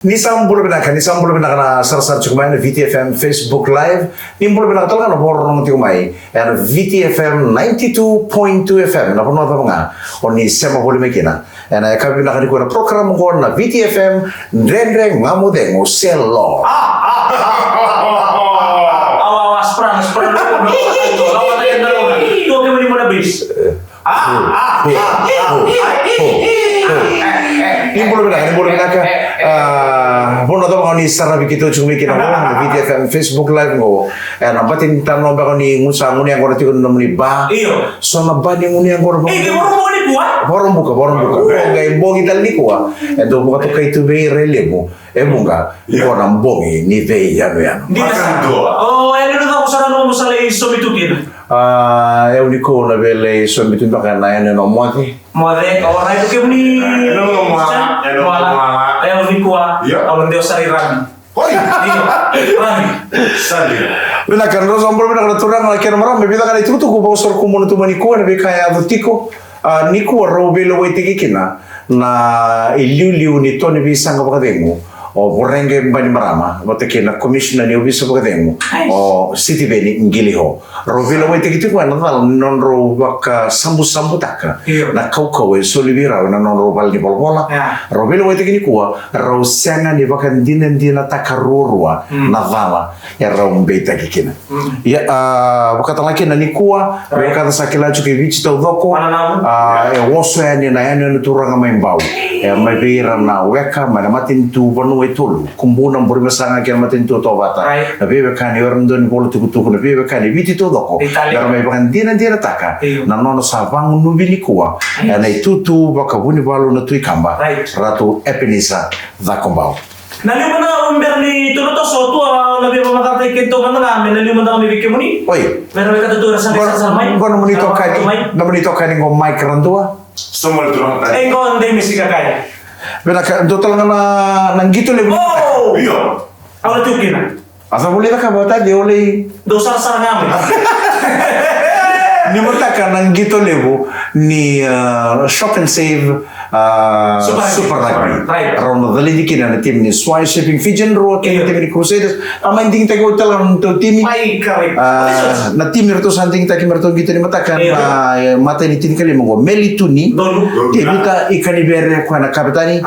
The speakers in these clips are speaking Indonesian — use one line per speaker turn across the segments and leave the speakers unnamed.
Nisambul na sar-sar cukumai na VTFM Facebook Live. Nimbul bina talaga na borong tikumai. Na VTFM 92.2 FM na puno ta mga o ni sema buli mekina. Na kabi na kaniko na program ko na VTFM ndrendre ngamudeng o selo.
Awas perang. Lawan aja dulu. Itu kamu di mana bis?
Nimbul bina ka. Puno to mga ni sarabi kito chumi kina mo VTFM Facebook Live ngo. Na batin tanong ba ko ni ngusa nguni ang korati ko namuni ba.
Iyo.
So na ba ni nguni ang korati.
Di baru mau di kuat.
Borong buka. Ngai bongi dali kuwa. Do buka to kai tu vei relevo. Munga iko na mbongi ni vei yano.
Di na. Oh, ini udah aku saran mau salai somitukin.
Eu niko na vele somitu baka na yan no moati.
Moade orang itu kamu ni. Eu nikua. Kalau dia sari rami.
Oi.
Rami.
Sari. Bina kan rosa ombro bina kan turang la kena maram bebida kan itu tu ko bosor ko monu tu maniko na be kaya avutiko. Niko ro belo wetiki kina na iliu ni toni bisanga bakadengu. O borenge mbani marama boteke na commissioner ni obiso bakadengu. O city beni ngiliho. Ro belo wetiki tu ko na non ro baka sambu taka. Na kau e solivira na non ro bal ni bolbola. Ro belo wetiki ni kuwa ro sanga ni baka dina takarurua na vala ya ro mbeta kikina. Ya wakata laki na ni kuwa wakata sakila chuke vichi to doko e woso ya ni na yani turanga maimbau. E mai bira na weka mana matin tu bonu etulu kumbuna mburi masanga kia matin tu tobata. Na bebe kani orando ni bolu tuku na bebe kani viti to doko. Dar mai bakan dina taka na nono sabang nubili kuwa na itutu baka buni balu na tui kamba ratu epinisa dhakombao.
Naliu mana umber ni tuno to sotu lebih pemakar kento mana kami naliu mana kami bikin muni.
Oi.
Mereka kata tu rasa besar mai.
Gono muni to kai. Na muni to kai ngo mic rantua.
Semua itu orang tadi.
Engkau ande misi kakak.
Bena ka total na ngito le.
Oh.
Iya.
Awak tu kena.
Asa boleh ka bota de ole.
Dosa sarang kami.
Ni motaka na ngito levo ni shop and save super rugby. Rono dali dikina na team ni Swine Shipping Fijian Road team ni Crusaders. Ama inding tago talang to team.
Mai kare.
Na team rito santing taki merto gitu ni motaka na mata ni tin kali mo Melituni. Tebuta ikani bere kwa na kapitani.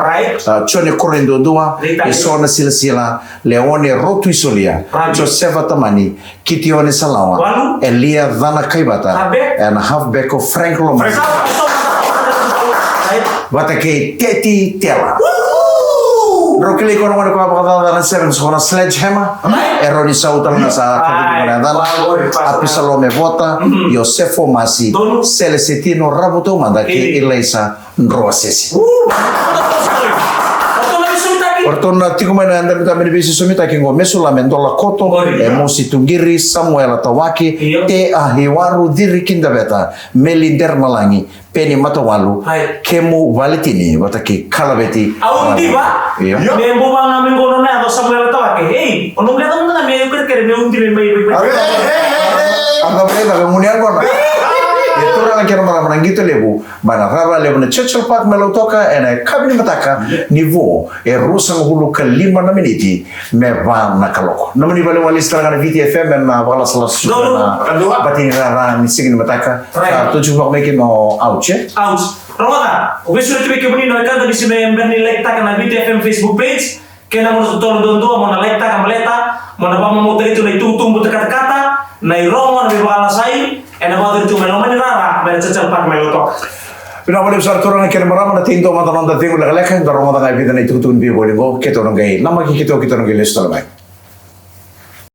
Chone correndo doa isona silsila Leone Rotu Isolia. Joseph Tamani Kitione Salawa. Elia Dana Kaibata. And halfback of Frank Lomar. Batake Teti Tela. Rokili kono mana ko apa kata seven sekolah sledgehammer. Eroni sautal na sa kapitana api salome vota Yosefo Masi Celestino Rabuto mandaki Ilaisa Ndrosesi. Ortona tiko mana anda minta menibisi sumita kingo mesula mendola koto emosi tunggiri Samuel Tawaki te ahiwaru diri kinda beta melinder malangi peni matawalu kemu valitini wataki kalabeti
aundi ba membo bang amin kono na atau Samuel Tawaki hey onong lihat teman teman me kere me undi me baik
anda berita kemudian kono itu orang kira malam gitu lebu mana raba lebu na Churchill Park melotoka ena kabini mataka nivo rusang hulu kelima na meniti me va na kaloko namani bale wali stranga na VTFM na wala salas na batini rara ni sigin mataka to juba make no ouche
Rona ubesu tu bikin muni no kan di sini member ni like tak na VTFM Facebook page kena mo tolong dondo mo na like tak maleta mo na ba mo itu na itutung kata-kata na irongo na bibakala sai ena ba itu melomani rara ba Churchill Park melotok.
Pina boleh besar turun kira maram na tinto mata nonton tingo lek-lek ndaro mata ngai bidana itu tun bi bolingo keto ngai nama kita ngai listol mai.